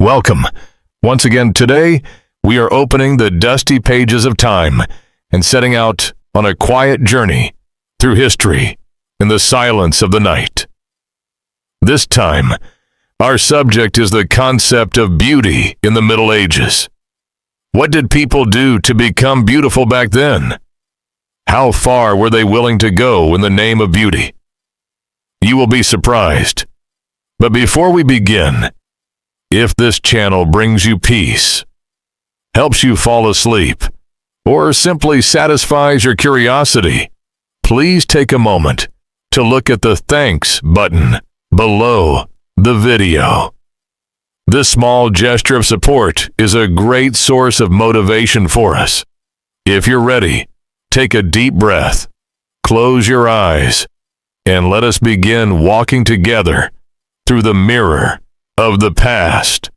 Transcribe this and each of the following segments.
Welcome. Once again today, we are opening the dusty pages of time and setting out on a quiet journey through history in the silence of the night. This time, our subject is the concept of beauty in the Middle Ages. What did people do to become beautiful back then? How far were they willing to go in the name of beauty? You will be surprised. But before we begin, if this channel brings you peace, helps you fall asleep, or simply satisfies your curiosity, please take a moment to look at the thanks button below the video. This small gesture of support is a great source of motivation for us. If you're ready, take a deep breath, close your eyes, and let us begin walking together through the mirror of the past.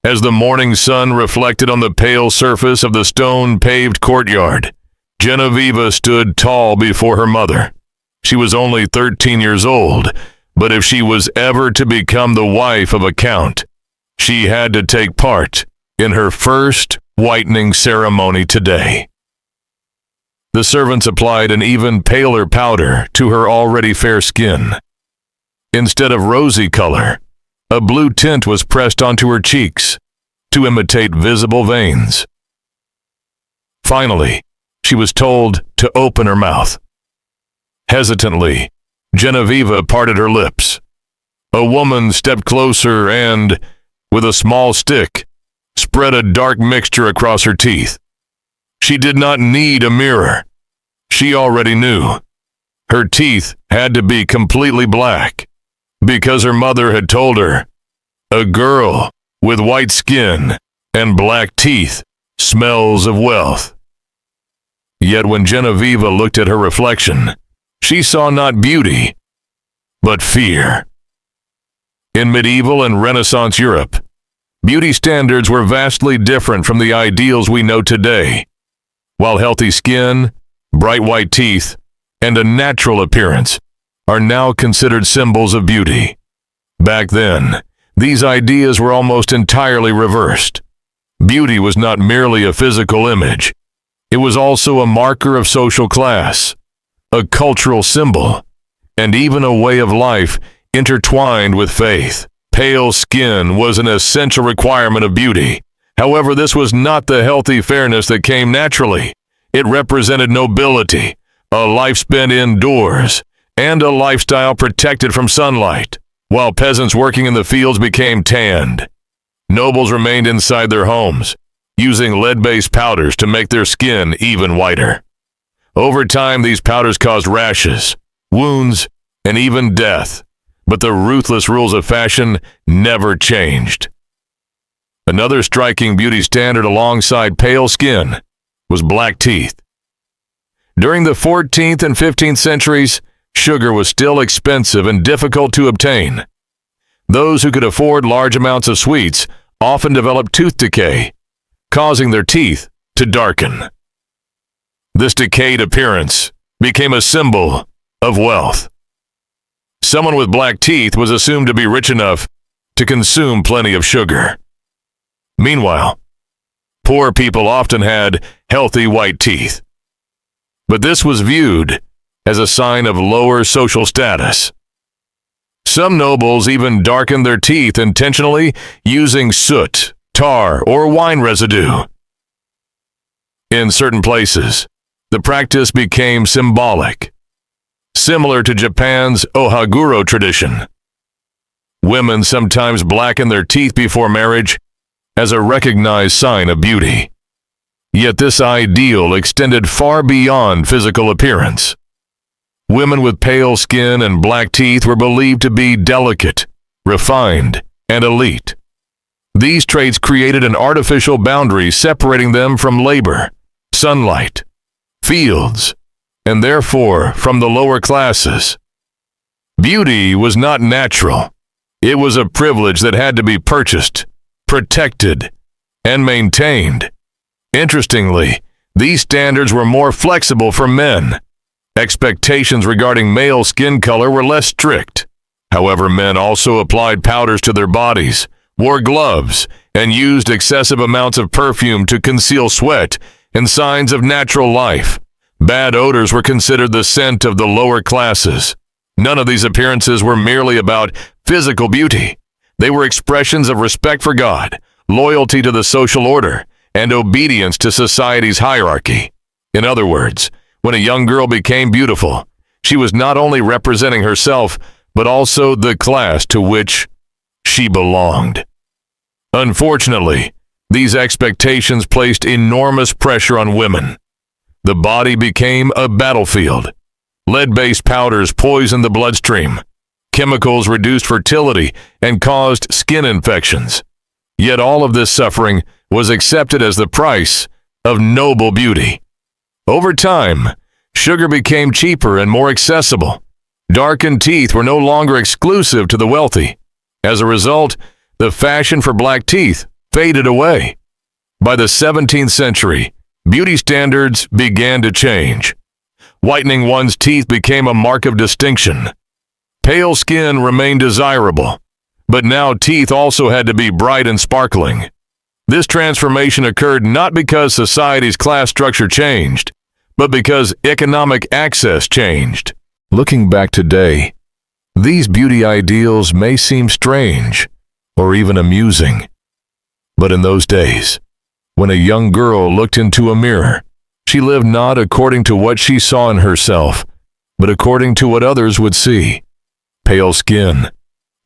As the morning sun reflected on the pale surface of the stone-paved courtyard, Genevieve stood tall before her mother. She was only 13 years old, but if she was ever to become the wife of a count, she had to take part in her first whitening ceremony today. The servants applied an even paler powder to her already fair skin. Instead of rosy color, a blue tint was pressed onto her cheeks to imitate visible veins. Finally, she was told to open her mouth. Hesitantly, Genevieve parted her lips. A woman stepped closer and, with a small stick, spread a dark mixture across her teeth. She did not need a mirror. She already knew. Her teeth had to be completely black, because her mother had told her, "A girl with white skin and black teeth smells of wealth." Yet when Genevieve looked at her reflection, she saw not beauty, but fear. In medieval and Renaissance Europe, beauty standards were vastly different from the ideals we know today. While healthy skin, bright white teeth, and a natural appearance are now considered symbols of beauty, back then, these ideas were almost entirely reversed. Beauty was not merely a physical image. It was also a marker of social class, a cultural symbol, and even a way of life intertwined with faith. Pale skin was an essential requirement of beauty. However, this was not the healthy fairness that came naturally. It represented nobility, a life spent indoors, and a lifestyle protected from sunlight. While peasants working in the fields became tanned, nobles remained inside their homes, using lead-based powders to make their skin even whiter. Over time, these powders caused rashes, wounds, and even death, but the ruthless rules of fashion never changed. Another striking beauty standard alongside pale skin was black teeth. During the 14th and 15th centuries, sugar was still expensive and difficult to obtain. Those who could afford large amounts of sweets often developed tooth decay, causing their teeth to darken. This decayed appearance became a symbol of wealth. Someone with black teeth was assumed to be rich enough to consume plenty of sugar. Meanwhile, poor people often had healthy white teeth. But this was viewed as a sign of lower social status. Some nobles even darkened their teeth intentionally using soot, tar, or wine residue. In certain places, the practice became symbolic, similar to Japan's ohaguro tradition. Women sometimes blackened their teeth before marriage as a recognized sign of beauty. Yet this ideal extended far beyond physical appearance. Women with pale skin and black teeth were believed to be delicate, refined, and elite. These traits created an artificial boundary separating them from labor, sunlight, fields, and therefore from the lower classes. Beauty was not natural. It was a privilege that had to be purchased, protected, and maintained. Interestingly, these standards were more flexible for men. Expectations regarding male skin color were less strict. However, men also applied powders to their bodies, wore gloves, and used excessive amounts of perfume to conceal sweat and signs of natural life. Bad odors were considered the scent of the lower classes. None of these appearances were merely about physical beauty. They were expressions of respect for God, loyalty to the social order, and obedience to society's hierarchy. In other words, when a young girl became beautiful, she was not only representing herself, but also the class to which she belonged. Unfortunately, these expectations placed enormous pressure on women. The body became a battlefield. Lead-based powders poisoned the bloodstream. Chemicals reduced fertility and caused skin infections. Yet all of this suffering was accepted as the price of noble beauty. Over time, sugar became cheaper and more accessible. Darkened teeth were no longer exclusive to the wealthy. As a result, the fashion for black teeth faded away. By the 17th century, beauty standards began to change. Whitening one's teeth became a mark of distinction. Pale skin remained desirable, but now teeth also had to be bright and sparkling. This transformation occurred not because society's class structure changed, but because economic access changed. Looking back today, these beauty ideals may seem strange or even amusing. But in those days, when a young girl looked into a mirror, she lived not according to what she saw in herself, but according to what others would see. Pale skin,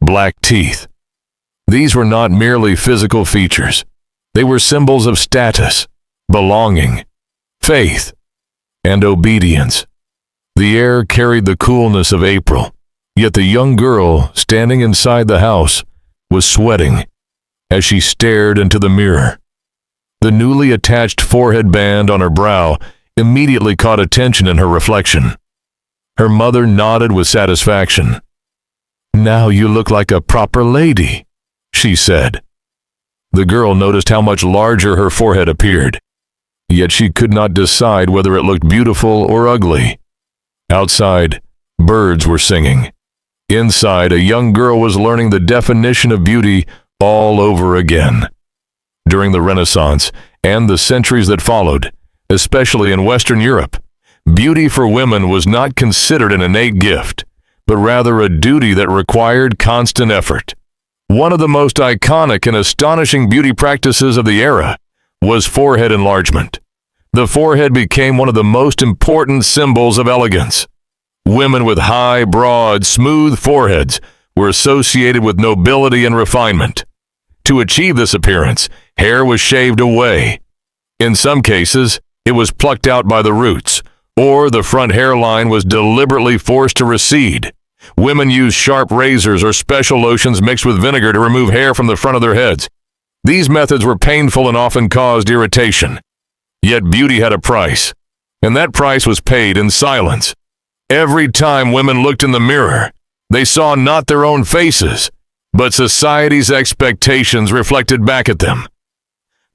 black teeth. These were not merely physical features. They were symbols of status, belonging, faith, and obedience. The air carried the coolness of April, yet the young girl standing inside the house was sweating as she stared into the mirror. The newly attached forehead band on her brow immediately caught attention in her reflection. Her mother nodded with satisfaction. "Now you look like a proper lady," she said. The girl noticed how much larger her forehead appeared, yet she could not decide whether it looked beautiful or ugly. Outside, birds were singing. Inside, a young girl was learning the definition of beauty all over again. During the Renaissance and the centuries that followed, especially in Western Europe, beauty for women was not considered an innate gift, but rather a duty that required constant effort. One of the most iconic and astonishing beauty practices of the era was forehead enlargement. The forehead became one of the most important symbols of elegance. Women with high, broad, smooth foreheads were associated with nobility and refinement. To achieve this appearance, hair was shaved away. In some cases, it was plucked out by the roots, or the front hairline was deliberately forced to recede. Women used sharp razors or special lotions mixed with vinegar to remove hair from the front of their heads. These methods were painful and often caused irritation. Yet beauty had a price, and that price was paid in silence. Every time women looked in the mirror, they saw not their own faces, but society's expectations reflected back at them.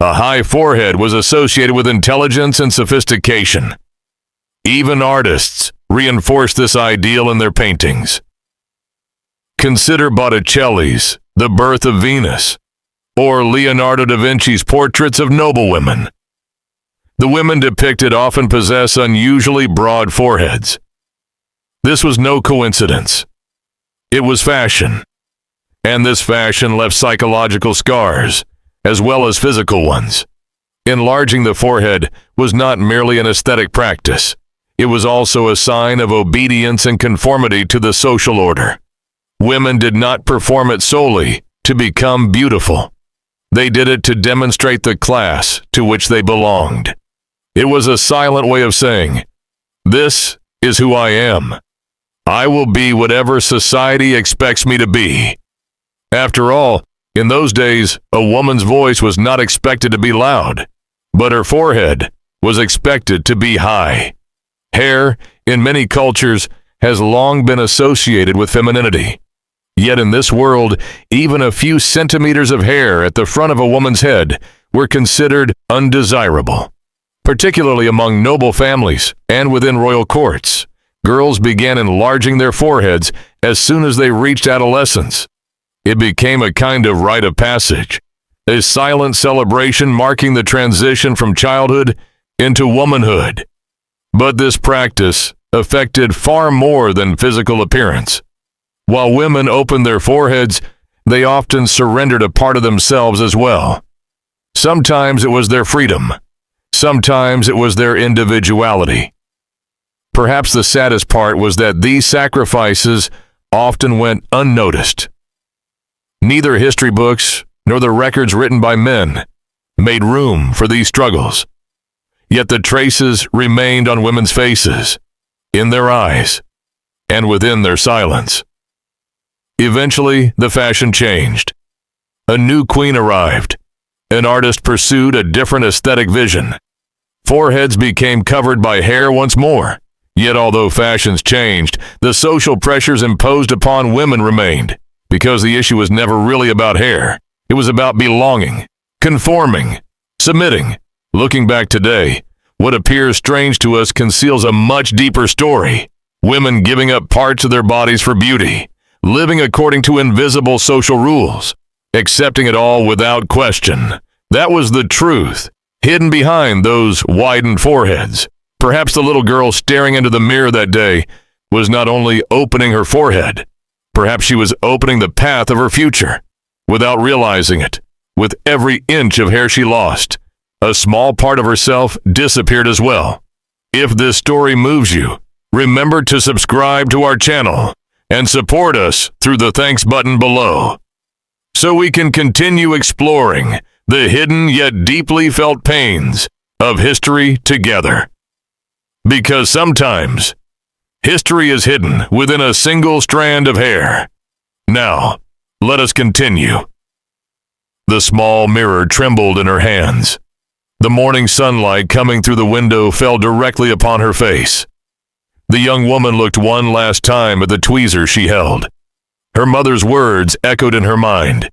A high forehead was associated with intelligence and sophistication. Even artists reinforced this ideal in their paintings. Consider Botticelli's The Birth of Venus, or Leonardo da Vinci's portraits of noblewomen. The women depicted often possess unusually broad foreheads. This was no coincidence. It was fashion. And this fashion left psychological scars, as well as physical ones. Enlarging the forehead was not merely an aesthetic practice. It was also a sign of obedience and conformity to the social order. Women did not perform it solely to become beautiful. They did it to demonstrate the class to which they belonged. It was a silent way of saying, "This is who I am. I will be whatever society expects me to be." After all, in those days, a woman's voice was not expected to be loud, but her forehead was expected to be high. Hair, in many cultures, has long been associated with femininity. Yet in this world, even a few centimeters of hair at the front of a woman's head were considered undesirable. Particularly among noble families and within royal courts, girls began enlarging their foreheads as soon as they reached adolescence. It became a kind of rite of passage, a silent celebration marking the transition from childhood into womanhood. But this practice affected far more than physical appearance. While women opened their foreheads, they often surrendered a part of themselves as well. Sometimes it was their freedom. Sometimes it was their individuality. Perhaps the saddest part was that these sacrifices often went unnoticed. Neither history books nor the records written by men made room for these struggles. Yet the traces remained on women's faces, in their eyes, and within their silence. Eventually, the fashion changed. A new queen arrived. An artist pursued a different aesthetic vision. Foreheads became covered by hair once more. Yet although fashions changed, the social pressures imposed upon women remained, because the issue was never really about hair. It was about belonging, conforming, submitting. Looking back today, what appears strange to us conceals a much deeper story. Women giving up parts of their bodies for beauty, living according to invisible social rules, accepting it all without question. That was the truth, hidden behind those widened foreheads. Perhaps the little girl staring into the mirror that day was not only opening her forehead, perhaps she was opening the path of her future. Without realizing it, with every inch of hair she lost, a small part of herself disappeared as well. If this story moves you, remember to subscribe to our channel and support us through the thanks button below, so we can continue exploring the hidden yet deeply felt pains of history together. Because sometimes, history is hidden within a single strand of hair. Now, let us continue. The small mirror trembled in her hands. The morning sunlight coming through the window fell directly upon her face. The young woman looked one last time at the tweezers she held. Her mother's words echoed in her mind.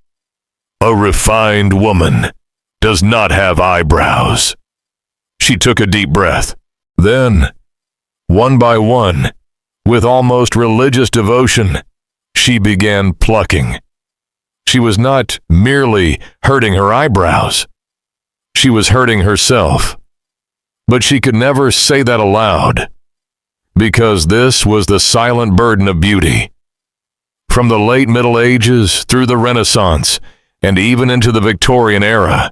A refined woman does not have eyebrows. She took a deep breath. Then, one by one, with almost religious devotion, she began plucking. She was not merely hurting her eyebrows. She was hurting herself. But she could never say that aloud, because this was the silent burden of beauty. From the late Middle Ages through the Renaissance and even into the Victorian era,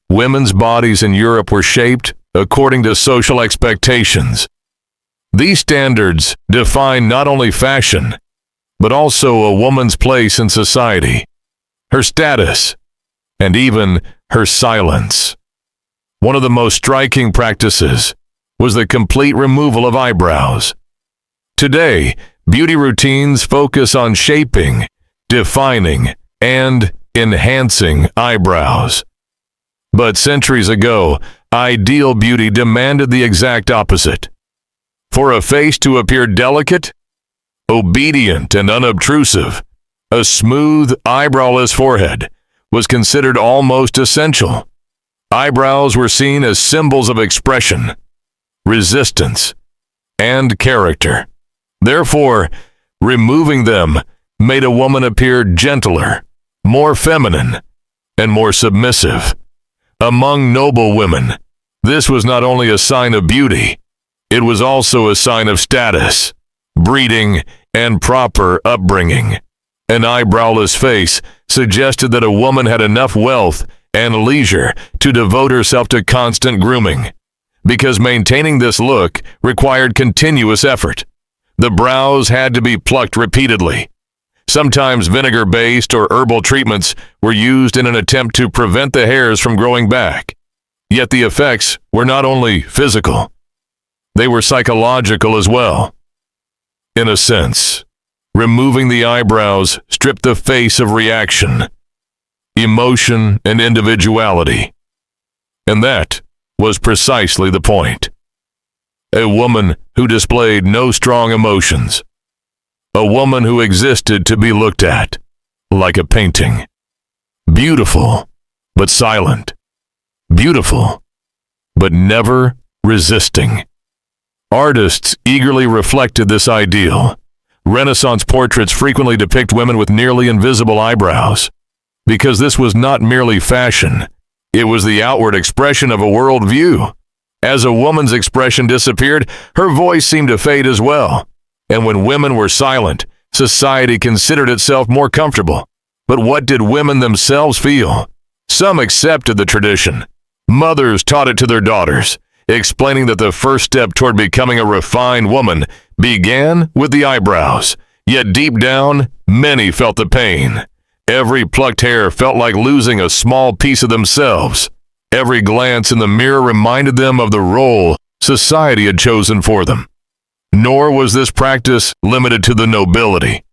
women's bodies in Europe were shaped according to social expectations. These standards define not only fashion, but also a woman's place in society, her status, and even her silence. One of the most striking practices was the complete removal of eyebrows. Today, beauty routines focus on shaping, defining, and enhancing eyebrows. But centuries ago, ideal beauty demanded the exact opposite. For a face to appear delicate, obedient, and unobtrusive, a smooth, eyebrowless forehead was considered almost essential. Eyebrows were seen as symbols of expression, resistance, and character. Therefore, removing them made a woman appear gentler, more feminine, and more submissive. Among noble women, this was not only a sign of beauty, it was also a sign of status, breeding, and proper upbringing. An eyebrowless face suggested that a woman had enough wealth and leisure to devote herself to constant grooming, because maintaining this look required continuous effort. The brows had to be plucked repeatedly. Sometimes vinegar-based or herbal treatments were used in an attempt to prevent the hairs from growing back. Yet the effects were not only physical, they were psychological as well. In a sense, removing the eyebrows stripped the face of reaction, emotion, and individuality. And that was precisely the point. A woman who displayed no strong emotions. A woman who existed to be looked at, like a painting. Beautiful, but silent. Beautiful, but never resisting. Artists eagerly reflected this ideal, Renaissance portraits frequently depict women with nearly invisible eyebrows, because this was not merely fashion, it was the outward expression of a worldview. As a woman's expression disappeared, her voice seemed to fade as well, and when women were silent, society considered itself more comfortable. But what did women themselves feel? Some accepted the tradition. Mothers taught it to their daughters, explaining that the first step toward becoming a refined woman began with the eyebrows. Yet deep down, many felt the pain. Every plucked hair felt like losing a small piece of themselves. Every glance in the mirror reminded them of the role society had chosen for them. Nor was this practice limited to the nobility.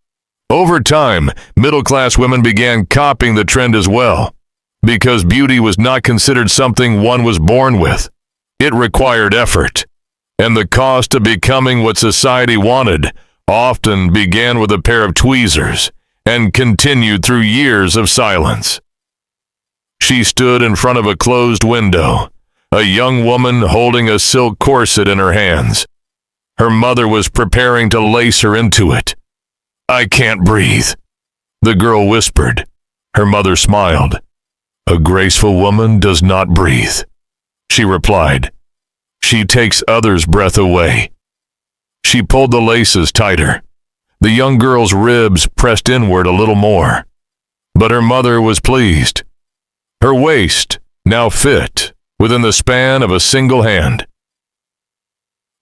Over time, middle-class women began copying the trend as well, because beauty was not considered something one was born with. It required effort, and the cost of becoming what society wanted often began with a pair of tweezers and continued through years of silence. She stood in front of a closed window, a young woman holding a silk corset in her hands. Her mother was preparing to lace her into it. "I can't breathe," the girl whispered. Her mother smiled. "A graceful woman does not breathe," she replied. "She takes others' breath away." She pulled the laces tighter. The young girl's ribs pressed inward a little more. But her mother was pleased. Her waist now fit within the span of a single hand.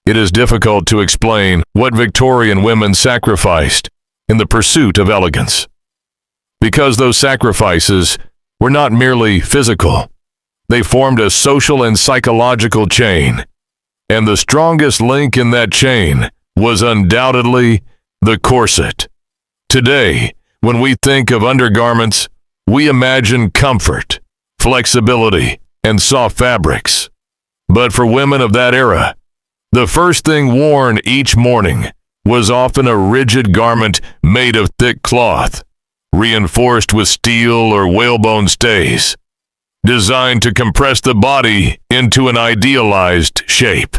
It is difficult to explain what Victorian women sacrificed in the pursuit of elegance, because those sacrifices were not merely physical. They formed a social and psychological chain, and the strongest link in that chain was undoubtedly the corset. Today, when we think of undergarments, we imagine comfort, flexibility, and soft fabrics. But for women of that era, the first thing worn each morning was often a rigid garment made of thick cloth, reinforced with steel or whalebone stays, designed to compress the body into an idealized shape.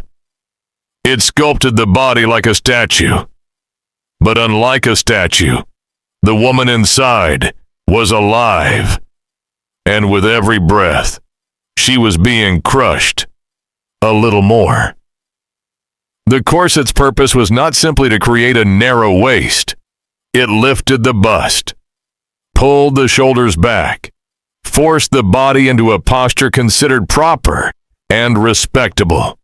It sculpted the body like a statue. But unlike a statue, the woman inside was alive. And with every breath, she was being crushed a little more. The corset's purpose was not simply to create a narrow waist. It lifted the bust, pulled the shoulders back, forced the body into a posture considered proper and respectable.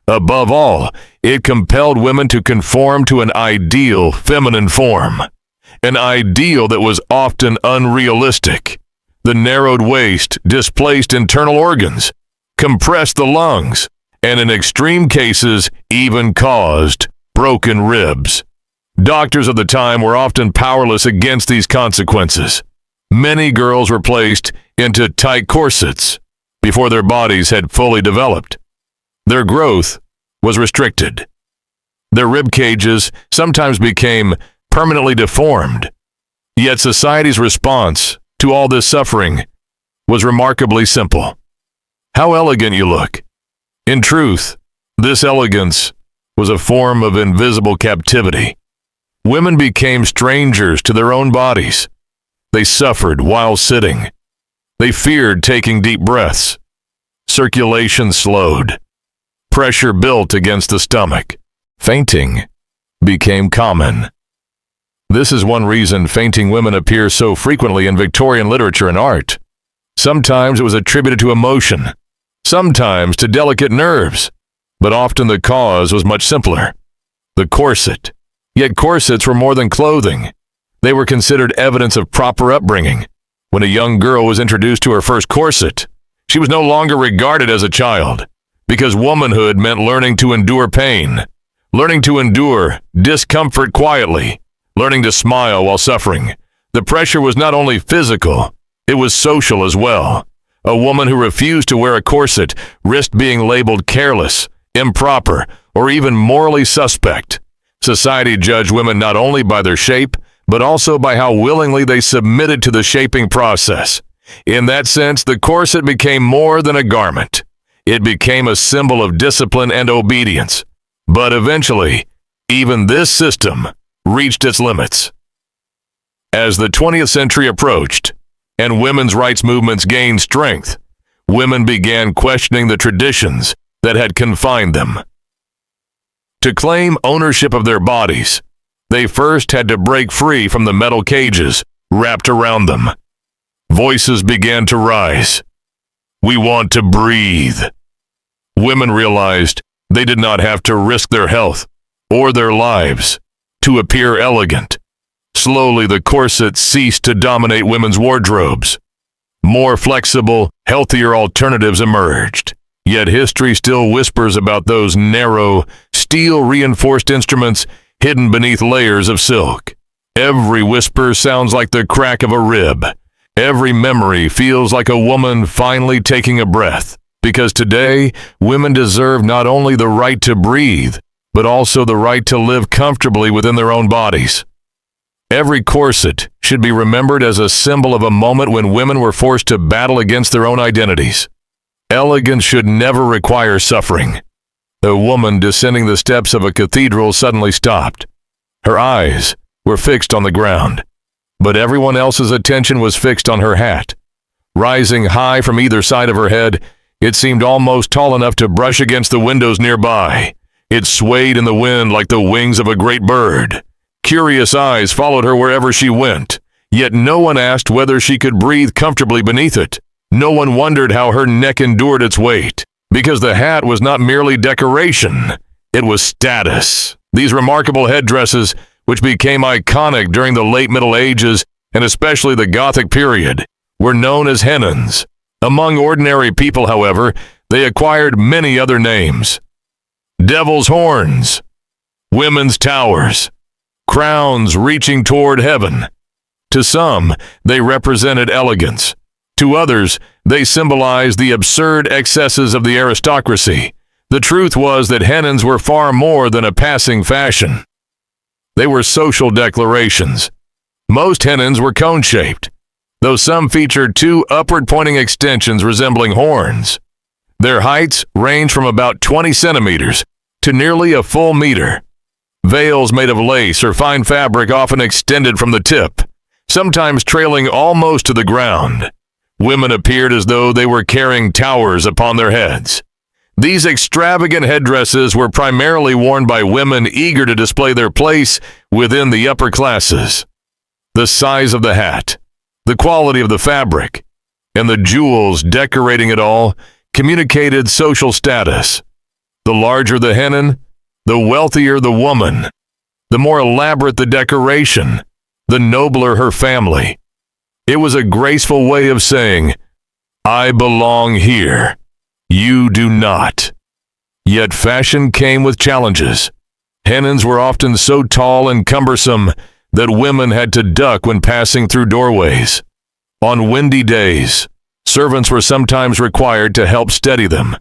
Above all, it compelled women to conform to an ideal feminine form, an ideal that was often unrealistic. The narrowed waist displaced internal organs, compressed the lungs, and in extreme cases even caused broken ribs. Doctors of the time were often powerless against these consequences. Many girls were placed into tight corsets before their bodies had fully developed. Their growth was restricted. Their rib cages sometimes became permanently deformed. Yet society's response to all this suffering was remarkably simple. How elegant you look. In truth, this elegance was a form of invisible captivity. Women became strangers to their own bodies. They suffered while sitting. They feared taking deep breaths. Circulation slowed. Pressure built against the stomach. Fainting became common. This is one reason fainting women appear so frequently in Victorian literature and art. Sometimes it was attributed to emotion, sometimes to delicate nerves, but often the cause was much simpler: the corset. Yet corsets were more than clothing. They were considered evidence of proper upbringing. When a young girl was introduced to her first corset, she was no longer regarded as a child, because womanhood meant learning to endure pain, learning to endure discomfort quietly, learning to smile while suffering. The pressure was not only physical, it was social as well. A woman who refused to wear a corset risked being labeled careless, improper, or even morally suspect. Society judged women not only by their shape, but also by how willingly they submitted to the shaping process. In that sense, the corset became more than a garment. It became a symbol of discipline and obedience. But eventually, even this system reached its limits. As the 20th century approached and women's rights movements gained strength, women began questioning the traditions that had confined them. To claim ownership of their bodies, they first had to break free from the metal cages wrapped around them. Voices began to rise. "We want to breathe." Women realized they did not have to risk their health or their lives to appear elegant. Slowly, the corset ceased to dominate women's wardrobes. More flexible, healthier alternatives emerged. Yet history still whispers about those narrow, steel-reinforced instruments hidden beneath layers of silk. Every whisper sounds like the crack of a rib. Every memory feels like a woman finally taking a breath. Because today, women deserve not only the right to breathe, but also the right to live comfortably within their own bodies. Every corset should be remembered as a symbol of a moment when women were forced to battle against their own identities. Elegance should never require suffering. A woman descending the steps of a cathedral suddenly stopped. Her eyes were fixed on the ground, but everyone else's attention was fixed on her hat. Rising high from either side of her head, it seemed almost tall enough to brush against the windows nearby. It swayed in the wind like the wings of a great bird. Curious eyes followed her wherever she went, yet no one asked whether she could breathe comfortably beneath it. No one wondered how her neck endured its weight, because the hat was not merely decoration, it was status. These remarkable headdresses, which became iconic during the late Middle Ages and especially the Gothic period, were known as hennons. Among ordinary people, however, they acquired many other names. Devil's horns, women's towers, crowns reaching toward heaven. To some, they represented elegance. To others, they symbolized the absurd excesses of the aristocracy. The truth was that hennons were far more than a passing fashion. They were social declarations. Most hennons were cone-shaped, though some featured two upward-pointing extensions resembling horns. Their heights ranged from about 20 centimeters to nearly a full meter. Veils made of lace or fine fabric often extended from the tip, sometimes trailing almost to the ground. Women appeared as though they were carrying towers upon their heads. These extravagant headdresses were primarily worn by women eager to display their place within the upper classes. The size of the hat, the quality of the fabric, and the jewels decorating it all communicated social status. The larger the hennon, the wealthier the woman. The more elaborate the decoration, the nobler her family. It was a graceful way of saying, "I belong here. You do not." Yet fashion came with challenges. Hennons were often so tall and cumbersome that women had to duck when passing through doorways. On windy days, servants were sometimes required to help steady them.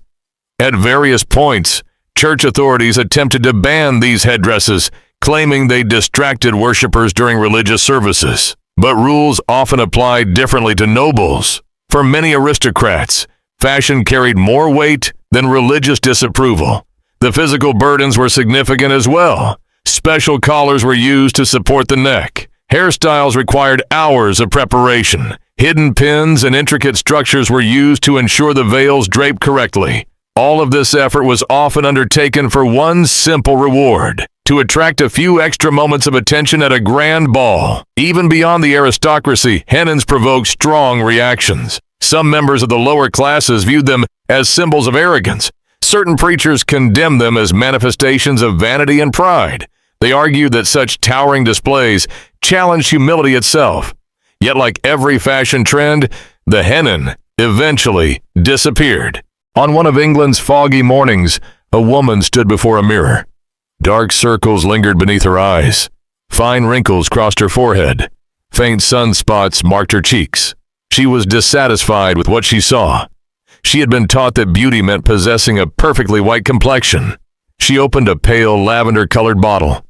At various points, church authorities attempted to ban these headdresses, claiming they distracted worshippers during religious services. But rules often applied differently to nobles. For many aristocrats, fashion carried more weight than religious disapproval. The physical burdens were significant as well. Special collars were used to support the neck. Hairstyles required hours of preparation. Hidden pins and intricate structures were used to ensure the veils draped correctly. All of this effort was often undertaken for one simple reward: to attract a few extra moments of attention at a grand ball. Even beyond the aristocracy, hennons provoked strong reactions. Some members of the lower classes viewed them as symbols of arrogance. Certain preachers condemned them as manifestations of vanity and pride. They argued that such towering displays challenged humility itself. Yet, like every fashion trend, the hennon eventually disappeared. On one of England's foggy mornings, a woman stood before a mirror. Dark circles lingered beneath her eyes. Fine wrinkles crossed her forehead. Faint sunspots marked her cheeks. She was dissatisfied with what she saw. She had been taught that beauty meant possessing a perfectly white complexion. She opened a pale lavender-colored bottle.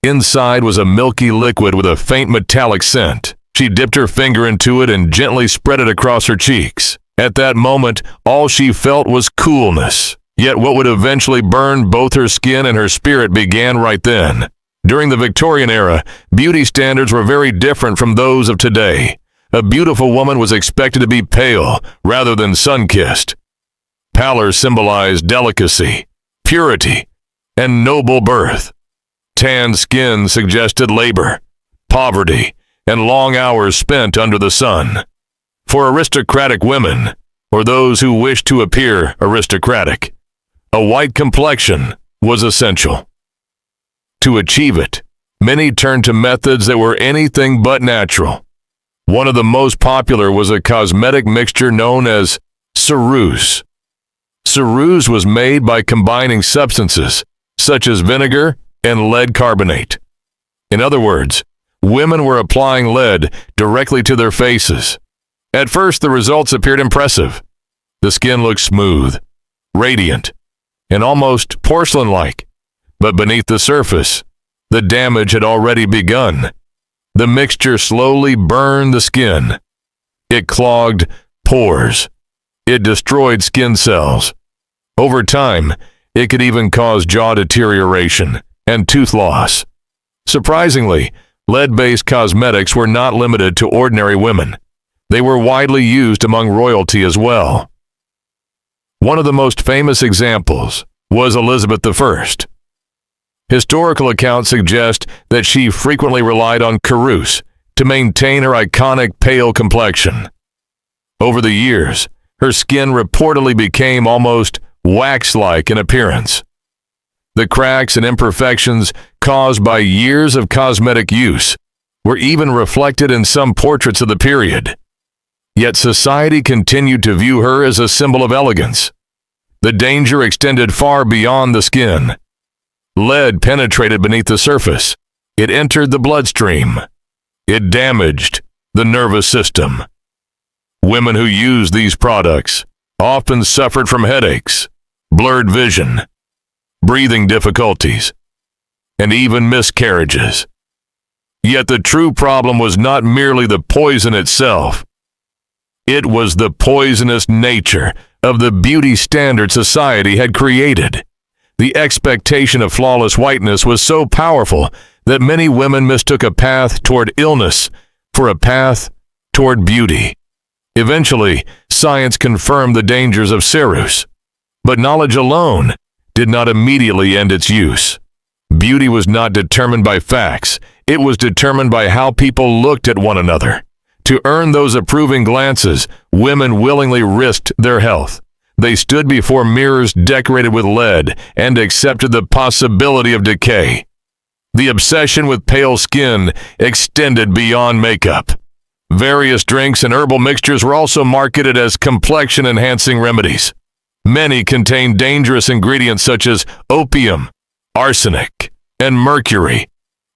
Inside was a milky liquid with a faint metallic scent. She dipped her finger into it and gently spread it across her cheeks. At that moment, all she felt was coolness. Yet what would eventually burn both her skin and her spirit began right then. During the Victorian era, beauty standards were very different from those of today. A beautiful woman was expected to be pale rather than sun-kissed. Pallor symbolized delicacy, purity, and noble birth. Tanned skin suggested labor, poverty, and long hours spent under the sun. For aristocratic women, or those who wished to appear aristocratic, a white complexion was essential. To achieve it, many turned to methods that were anything but natural. One of the most popular was a cosmetic mixture known as ceruse. Ceruse was made by combining substances such as vinegar and lead carbonate. In other words, women were applying lead directly to their faces. At first, the results appeared impressive. The skin looked smooth, radiant, and almost porcelain-like. But beneath the surface, the damage had already begun. The mixture slowly burned the skin. It clogged pores. It destroyed skin cells. Over time, it could even cause jaw deterioration and tooth loss. Surprisingly, lead-based cosmetics were not limited to ordinary women. They were widely used among royalty as well. One of the most famous examples was Elizabeth I. Historical accounts suggest that she frequently relied on ceruse to maintain her iconic pale complexion. Over the years, her skin reportedly became almost wax-like in appearance. The cracks and imperfections caused by years of cosmetic use were even reflected in some portraits of the period. Yet society continued to view her as a symbol of elegance. The danger extended far beyond the skin. Lead penetrated beneath the surface. It entered the bloodstream. It damaged the nervous system. Women who used these products often suffered from headaches, blurred vision, breathing difficulties, and even miscarriages. Yet the true problem was not merely the poison itself. It was the poisonous nature of the beauty standard society had created. The expectation of flawless whiteness was so powerful that many women mistook a path toward illness for a path toward beauty. Eventually, science confirmed the dangers of ceruse, but knowledge alone did not immediately end its use. Beauty was not determined by facts. It was determined by how people looked at one another. To earn those approving glances, women willingly risked their health. They stood before mirrors decorated with lead and accepted the possibility of decay. The obsession with pale skin extended beyond makeup. Various drinks and herbal mixtures were also marketed as complexion-enhancing remedies. Many contained dangerous ingredients such as opium, arsenic, and mercury.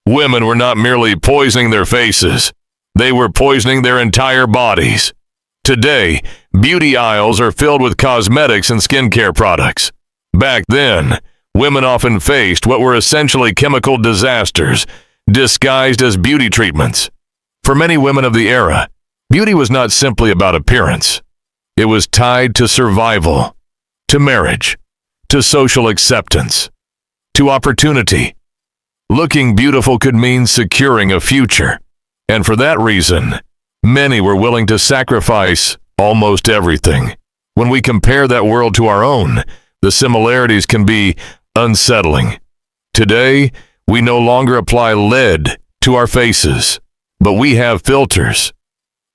Women were not merely poisoning their faces. They were poisoning their entire bodies. Today, beauty aisles are filled with cosmetics and skincare products. Back then, women often faced what were essentially chemical disasters, disguised as beauty treatments. For many women of the era, beauty was not simply about appearance. It was tied to survival, to marriage, to social acceptance, to opportunity. Looking beautiful could mean securing a future, and for that reason, many were willing to sacrifice almost everything. When we compare that world to our own, the similarities can be unsettling. Today, we no longer apply lead to our faces, but we have filters,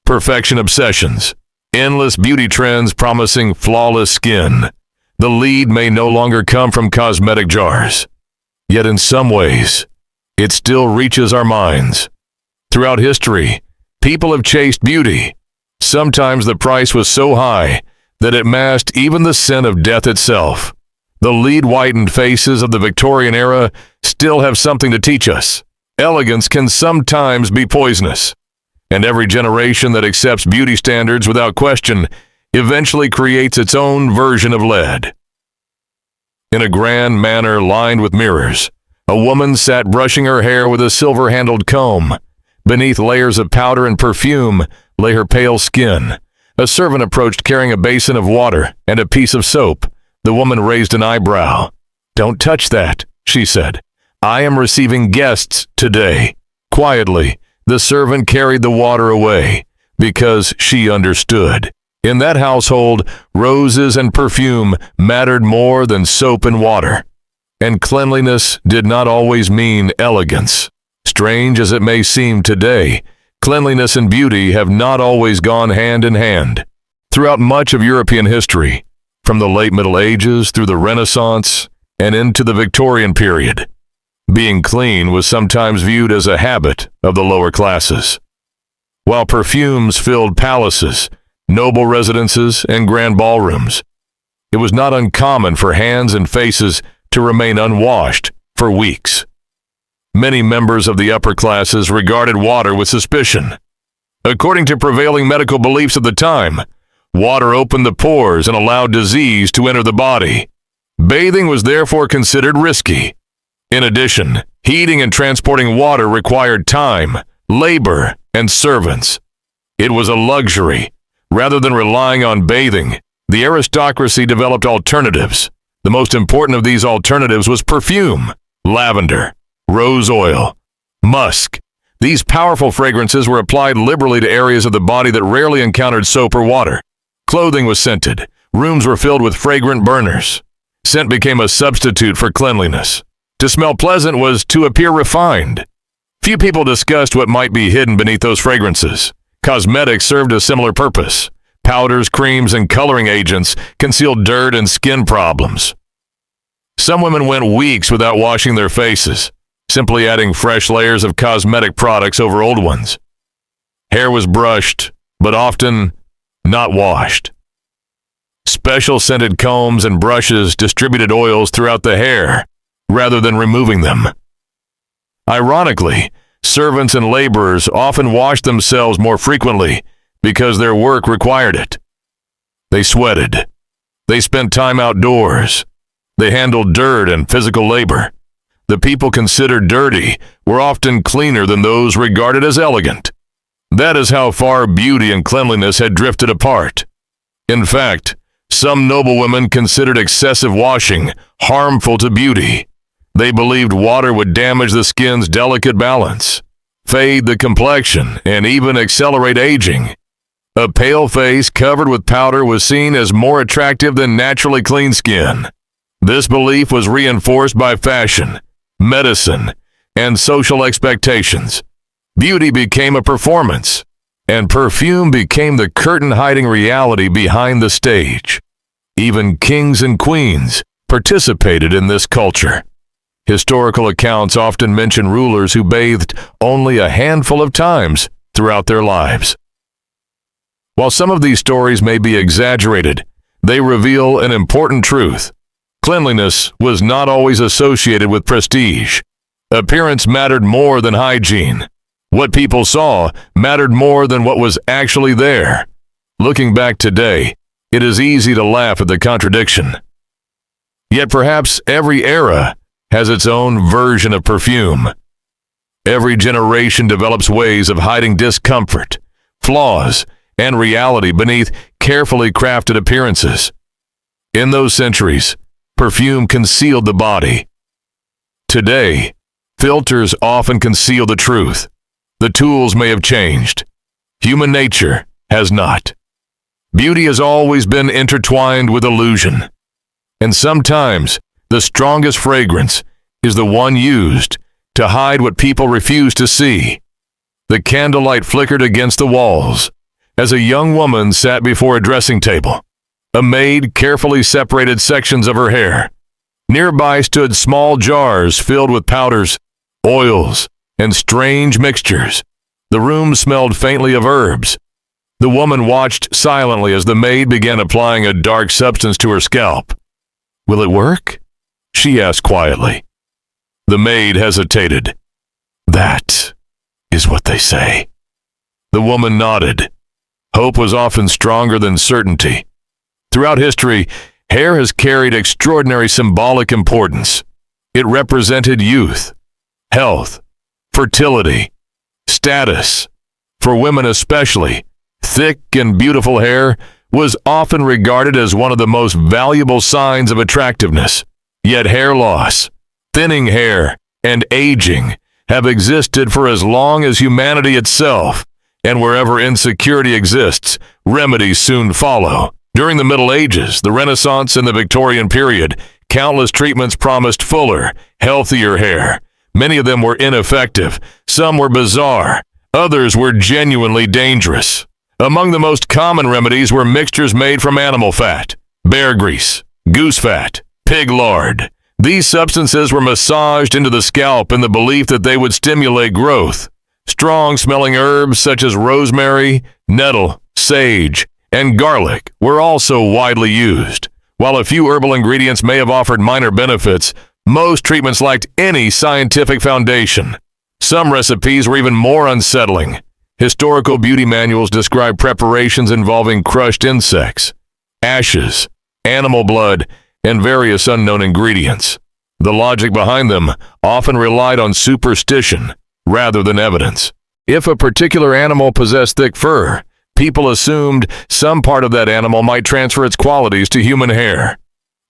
perfection obsessions, endless beauty trends promising flawless skin. The lead may no longer come from cosmetic jars, yet in some ways, it still reaches our minds. Throughout history, people have chased beauty. Sometimes the price was so high that it masked even the sin of death itself. The lead-whitened faces of the Victorian era still have something to teach us. Elegance can sometimes be poisonous, and every generation that accepts beauty standards without question eventually creates its own version of lead. In a grand manor lined with mirrors, a woman sat brushing her hair with a silver-handled comb. Beneath layers of powder and perfume lay her pale skin. A servant approached carrying a basin of water and a piece of soap. The woman raised an eyebrow. "Don't touch that," she said. "I am receiving guests today." Quietly, the servant carried the water away, because she understood. In that household, roses and perfume mattered more than soap and water. And cleanliness did not always mean elegance. Strange as it may seem today, cleanliness and beauty have not always gone hand in hand. Throughout much of European history, from the late Middle Ages through the Renaissance and into the Victorian period, being clean was sometimes viewed as a habit of the lower classes. While perfumes filled palaces, noble residences, and grand ballrooms, it was not uncommon for hands and faces to remain unwashed for weeks. Many members of the upper classes regarded water with suspicion. According to prevailing medical beliefs of the time, water opened the pores and allowed disease to enter the body. Bathing was therefore considered risky. In addition, heating and transporting water required time, labor, and servants. It was a luxury. Rather than relying on bathing, the aristocracy developed alternatives. The most important of these alternatives was perfume, lavender, rose oil, musk. These powerful fragrances were applied liberally to areas of the body that rarely encountered soap or water. Clothing was scented. Rooms were filled with fragrant burners. Scent became a substitute for cleanliness. To smell pleasant was to appear refined. Few people discussed what might be hidden beneath those fragrances. Cosmetics served a similar purpose. Powders, creams, and coloring agents concealed dirt and skin problems. Some women went weeks without washing their faces, simply adding fresh layers of cosmetic products over old ones. Hair was brushed, but often not washed. Special scented combs and brushes distributed oils throughout the hair, rather than removing them. Ironically, servants and laborers often washed themselves more frequently because their work required it. They sweated. They spent time outdoors. They handled dirt and physical labor. The people considered dirty were often cleaner than those regarded as elegant. That is how far beauty and cleanliness had drifted apart. In fact, some noblewomen considered excessive washing harmful to beauty. They believed water would damage the skin's delicate balance, fade the complexion, and even accelerate aging. A pale face covered with powder was seen as more attractive than naturally clean skin. This belief was reinforced by fashion, medicine, and social expectations. Beauty became a performance, and perfume became the curtain-hiding reality behind the stage. Even kings and queens participated in this culture. Historical accounts often mention rulers who bathed only a handful of times throughout their lives. While some of these stories may be exaggerated, they reveal an important truth. Cleanliness was not always associated with prestige. Appearance mattered more than hygiene. What people saw mattered more than what was actually there. Looking back today, it is easy to laugh at the contradiction. Yet perhaps every era has its own version of perfume. Every generation develops ways of hiding discomfort, flaws, and reality beneath carefully crafted appearances. In those centuries, perfume concealed the body. Today, filters often conceal the truth. The tools may have changed. Human nature has not. Beauty has always been intertwined with illusion. And sometimes, the strongest fragrance is the one used to hide what people refuse to see. The candlelight flickered against the walls as a young woman sat before a dressing table. A maid carefully separated sections of her hair. Nearby stood small jars filled with powders, oils, and strange mixtures. The room smelled faintly of herbs. The woman watched silently as the maid began applying a dark substance to her scalp. "Will it work?" she asked quietly. The maid hesitated. "That is what they say." The woman nodded. Hope was often stronger than certainty. Throughout history, hair has carried extraordinary symbolic importance. It represented youth, health, fertility, status. For women especially, thick and beautiful hair was often regarded as one of the most valuable signs of attractiveness. Yet hair loss, thinning hair, and aging have existed for as long as humanity itself, and wherever insecurity exists, remedies soon follow. During the Middle Ages, the Renaissance, and the Victorian period, countless treatments promised fuller, healthier hair. Many of them were ineffective, some were bizarre, others were genuinely dangerous. Among the most common remedies were mixtures made from animal fat, bear grease, goose fat, pig lard. These substances were massaged into the scalp in the belief that they would stimulate growth. Strong-smelling herbs such as rosemary, nettle, sage, and garlic were also widely used. While a few herbal ingredients may have offered minor benefits, most treatments lacked any scientific foundation. Some recipes were even more unsettling. Historical beauty manuals describe preparations involving crushed insects, ashes, animal blood, and various unknown ingredients. The logic behind them often relied on superstition rather than evidence. If a particular animal possessed thick fur, people assumed some part of that animal might transfer its qualities to human hair.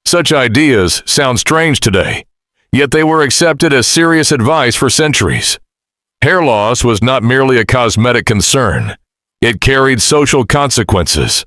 Such ideas sound strange today, yet they were accepted as serious advice for centuries. Hair loss was not merely a cosmetic concern. It carried social consequences.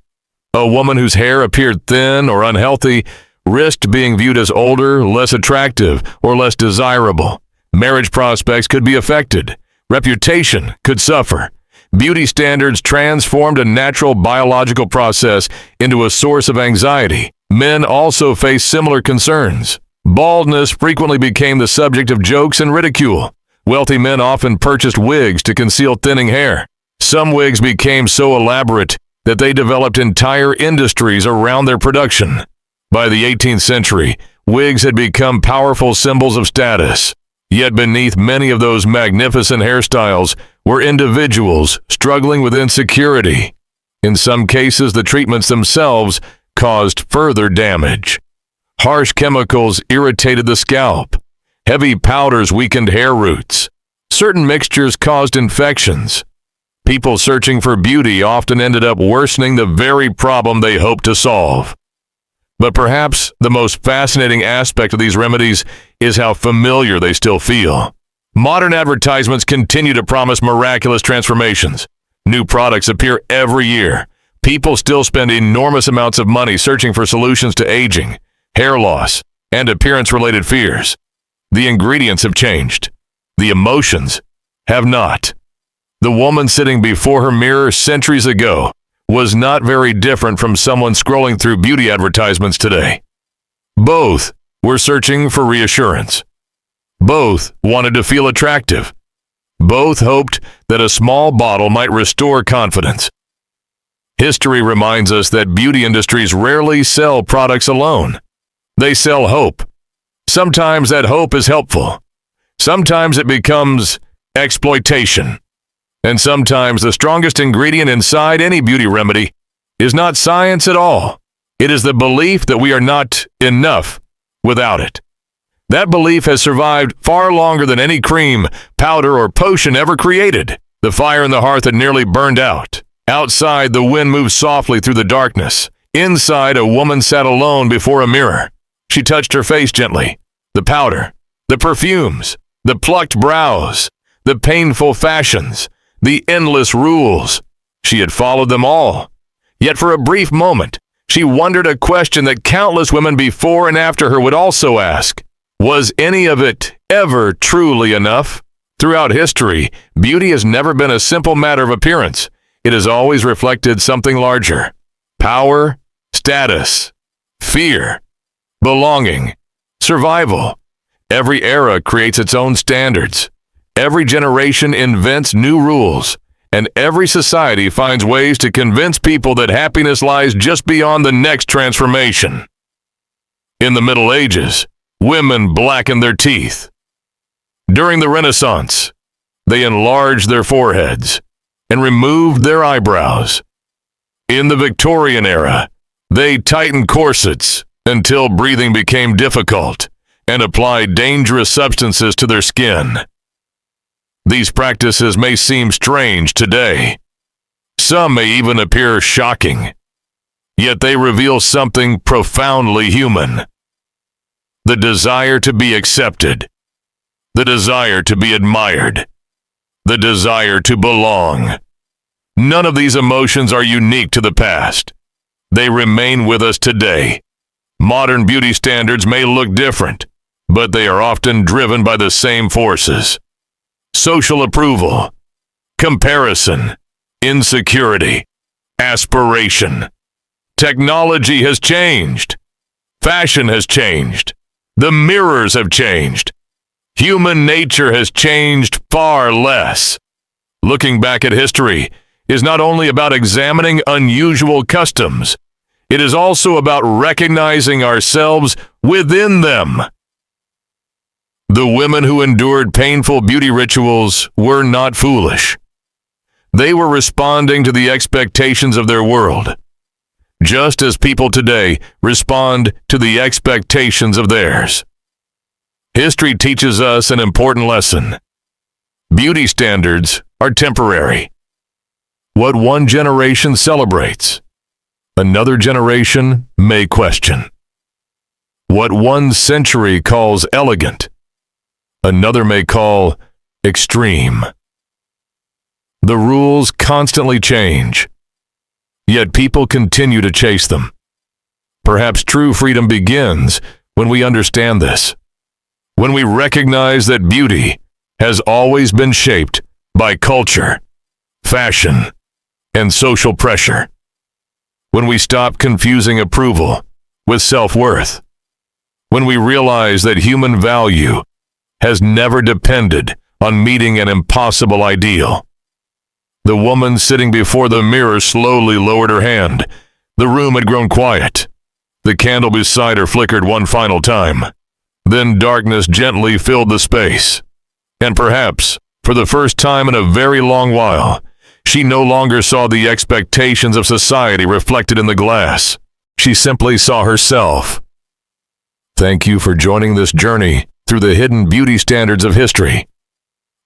A woman whose hair appeared thin or unhealthy risked being viewed as older, less attractive, or less desirable. Marriage prospects could be affected. Reputation could suffer. Beauty standards transformed a natural biological process into a source of anxiety. Men also faced similar concerns. Baldness frequently became the subject of jokes and ridicule. Wealthy men often purchased wigs to conceal thinning hair. Some wigs became so elaborate that they developed entire industries around their production. By the 18th century, wigs had become powerful symbols of status. Yet beneath many of those magnificent hairstyles were individuals struggling with insecurity. In some cases, the treatments themselves caused further damage. Harsh chemicals irritated the scalp. Heavy powders weakened hair roots. Certain mixtures caused infections. People searching for beauty often ended up worsening the very problem they hoped to solve. But perhaps the most fascinating aspect of these remedies is how familiar they still feel. Modern advertisements continue to promise miraculous transformations. New products appear every year. People still spend enormous amounts of money searching for solutions to aging, hair loss, and appearance-related fears. The ingredients have changed. The emotions have not. The woman sitting before her mirror centuries ago was not very different from someone scrolling through beauty advertisements today. Both were searching for reassurance. Both wanted to feel attractive. Both hoped that a small bottle might restore confidence. History reminds us that beauty industries rarely sell products alone. They sell hope. Sometimes that hope is helpful. Sometimes it becomes exploitation. And sometimes the strongest ingredient inside any beauty remedy is not science at all. It is the belief that we are not enough without it. That belief has survived far longer than any cream, powder, or potion ever created. The fire in the hearth had nearly burned out. Outside, the wind moved softly through the darkness. Inside, a woman sat alone before a mirror. She touched her face gently. The powder, the perfumes, the plucked brows, the painful fashions, the endless rules. She had followed them all. Yet for a brief moment, she wondered a question that countless women before and after her would also ask. Was any of it ever truly enough? Throughout history, beauty has never been a simple matter of appearance. It has always reflected something larger. Power, status, fear, belonging, survival. Every era creates its own standards. Every generation invents new rules, and every society finds ways to convince people that happiness lies just beyond the next transformation. In the Middle Ages, women blackened their teeth. During the Renaissance, they enlarged their foreheads and removed their eyebrows. In the Victorian era, they tightened corsets until breathing became difficult and applied dangerous substances to their skin. These practices may seem strange today. Some may even appear shocking. Yet they reveal something profoundly human. The desire to be accepted. the desire to be admired, the desire to belong. None of these emotions are unique to the past. They remain with us today. Modern beauty standards may look different, but they are often driven by the same forces. Social approval, comparison, insecurity, aspiration. Technology has changed. Fashion has changed. The mirrors have changed. Human nature has changed far less. Looking back at history is not only about examining unusual customs, it is also about recognizing ourselves within them. The women who endured painful beauty rituals were not foolish. They were responding to the expectations of their world, just as people today respond to the expectations of theirs. History teaches us an important lesson. Beauty standards are temporary. What one generation celebrates, another generation may question. What one century calls elegant, another may call extreme. The rules constantly change, yet people continue to chase them. Perhaps true freedom begins when we understand this, when we recognize that beauty has always been shaped by culture, fashion, and social pressure. When we stop confusing approval with self-worth. When we realize that human value has never depended on meeting an impossible ideal. The woman sitting before the mirror slowly lowered her hand. The room had grown quiet. The candle beside her flickered one final time. Then darkness gently filled the space. And perhaps, for the first time in a very long while, she no longer saw the expectations of society reflected in the glass. She simply saw herself. Thank you for joining this journey through the hidden beauty standards of history.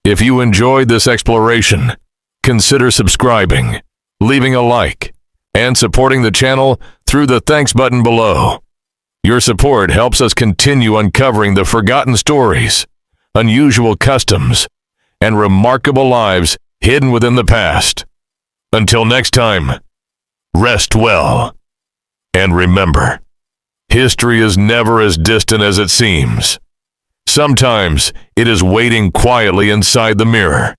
If you enjoyed this exploration, consider subscribing, leaving a like, and supporting the channel through the thanks button below. Your support helps us continue uncovering the forgotten stories, unusual customs, and remarkable lives hidden within the past. Until next time, rest well. And remember, history is never as distant as it seems. Sometimes it is waiting quietly inside the mirror.